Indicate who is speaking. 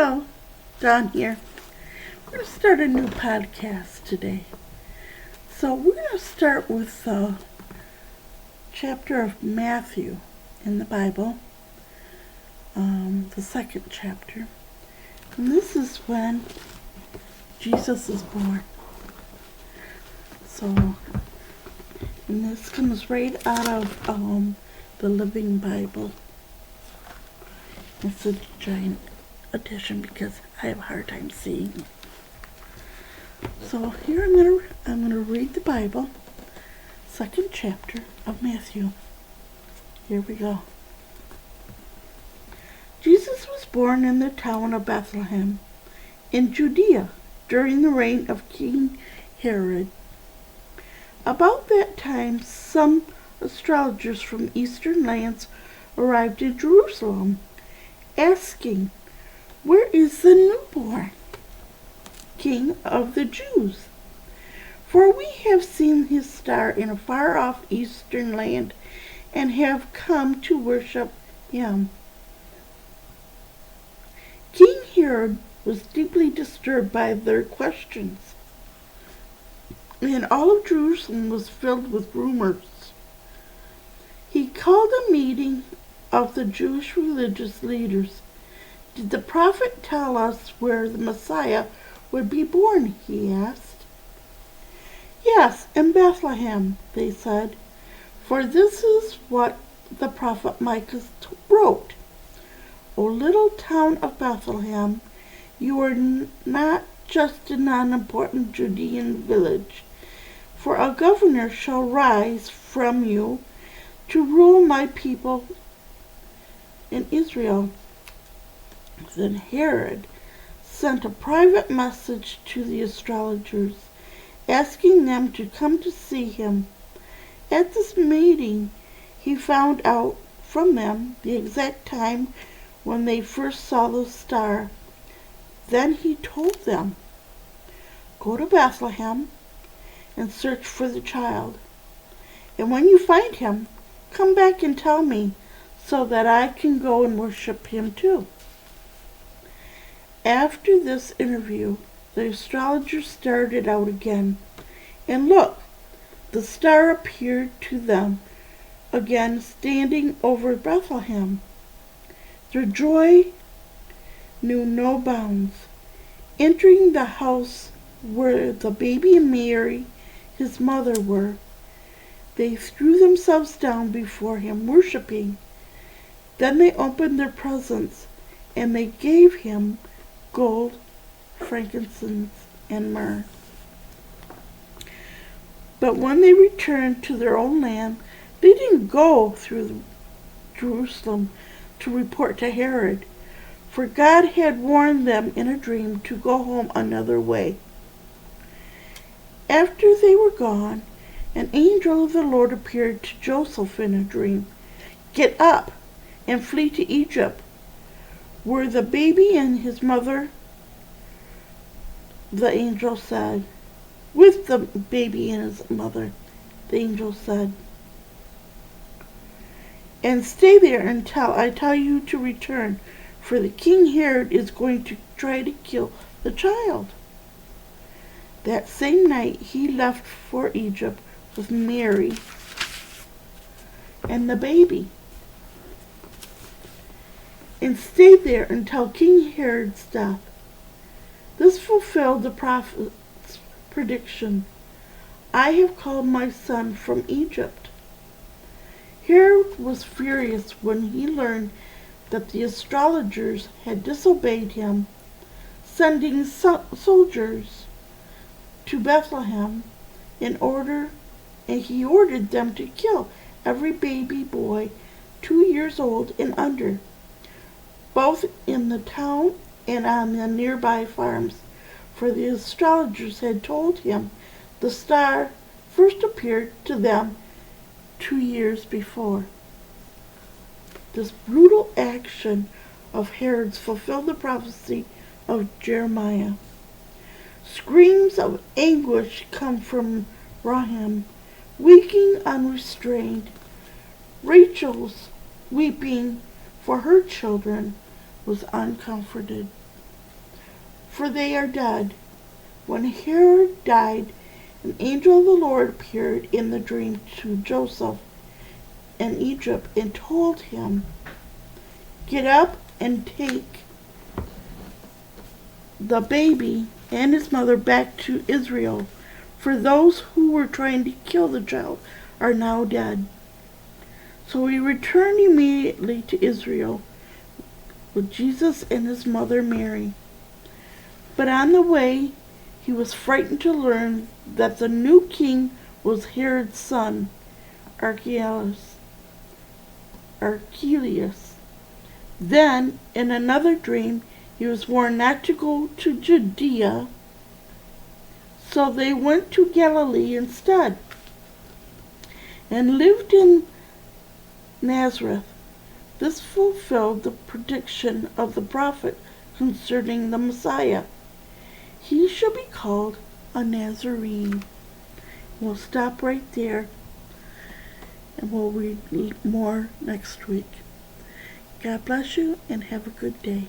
Speaker 1: Hello, Dawn here. We're going to start a new podcast today. So we're going to start with the chapter of Matthew in the Bible, the second chapter. And this is when Jesus is born. So, and this comes right out of the Living Bible. It's a giant edition because I have a hard time seeing it. So here I'm gonna read the Bible, second chapter of Matthew. Here we go. Jesus was born in the town of Bethlehem in Judea during the reign of King Herod. About that time, some astrologers from eastern lands arrived in Jerusalem, asking, "Where is the newborn King of the Jews? For we have seen his star in a far-off eastern land and have come to worship him." King Herod was deeply disturbed by their questions, and all of Jerusalem was filled with rumors. He called a meeting of the Jewish religious leaders. "Did the prophet tell us where the Messiah would be born?" he asked. "Yes, in Bethlehem," they said, "for this is what the prophet Micah wrote. O little town of Bethlehem, you are not just an unimportant Judean village, for a governor shall rise from you to rule my people in Israel." Then Herod sent a private message to the astrologers, asking them to come to see him. At this meeting, he found out from them the exact time when they first saw the star. Then he told them, "Go to Bethlehem and search for the child. And when you find him, come back and tell me so that I can go and worship him too." After this interview, the astrologers started out again, and look, the star appeared to them again standing over Bethlehem. Their joy knew no bounds. Entering the house where the baby and Mary, his mother, were, they threw themselves down before him, worshiping. Then they opened their presents, and they gave him gold, frankincense, and myrrh. But when they returned to their own land, they didn't go through Jerusalem to report to Herod, for God had warned them in a dream to go home another way. After they were gone, an angel of the Lord appeared to Joseph in a dream. "Get up and flee to Egypt, where the baby and his mother," the angel said. "With the baby and his mother," the angel said. "And stay there until I tell you to return, for the King Herod is going to try to kill the child." That same night he left for Egypt with Mary and the baby, and stayed there until King Herod's death. This fulfilled the prophet's prediction, "I have called my son from Egypt." Herod was furious when he learned that the astrologers had disobeyed him, sending soldiers to Bethlehem and he ordered them to kill every baby boy 2 years old and under, both in the town and on the nearby farms, for the astrologers had told him the star first appeared to them 2 years before. This brutal action of Herod's fulfilled the prophecy of Jeremiah. Screams of anguish come from Raham, weeping unrestrained. Rachel's weeping for her children was uncomforted. for they are dead. When Herod died, an angel of the Lord appeared in the dream to Joseph in Egypt and told him, "Get up and take the baby and his mother back to Israel, for those who were trying to kill the child are now dead." So he returned immediately to Israel with Jesus and his mother Mary. But on the way, he was frightened to learn that the new king was Herod's son, Archelaus. Then, in another dream, he was warned not to go to Judea, so they went to Galilee instead and lived in Nazareth. This fulfilled the prediction of the prophet concerning the Messiah. He shall be called a Nazarene. We'll stop right there and we'll read more next week. God bless you and have a good day.